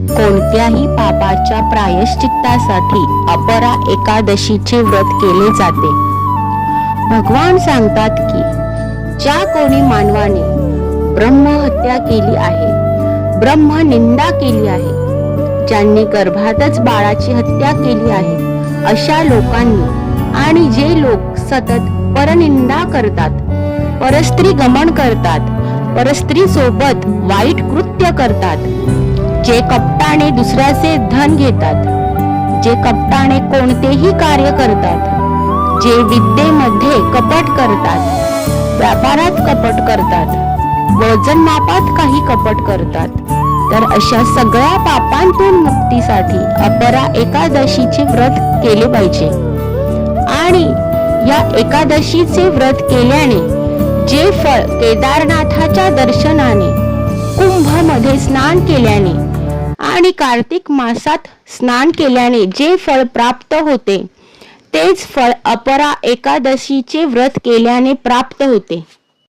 कोणत्याही पापाच्या प्रायश्चित्तासाठी अपरा एकादशीचे व्रत केले जाते। भगवान सांगतात की ज्या कोणी मानवाने ब्रह्महत्या केली आहे, ब्रह्मनिंदा केली आहे, ज्यांनी गर्भातच बाळाची हत्या केली आहे, अशा लोकांनी आणि जे लोक सतत परनिंदा करतात, परस्त्री गमन करतात, परस्त्री सोबत वाईट कृत्य करतात, जे कपटाने दुसऱ्याचे धन घेतात, जे कपटाने कोणतेही कार्य करतात, जे विद्येमध्ये कपट करतात, व्यापारात कपट करतात, वजनमापात काही कपट करतात, तर अशा सगळ्या पापांतून मुक्तीसाठी अपरा एकादशीचे व्रत केले पाहिजे। आणि या एकादशीचे व्रत केल्याने जे फळ केदारनाथाच्या दर्शनाने, कुंभमध्ये स्नान केल्याने आणि कार्तिक मासात स्नान केल्याने जे फळ प्राप्त होते, तेच फळ अपरा एकादशीचे व्रत केल्याने प्राप्त होते।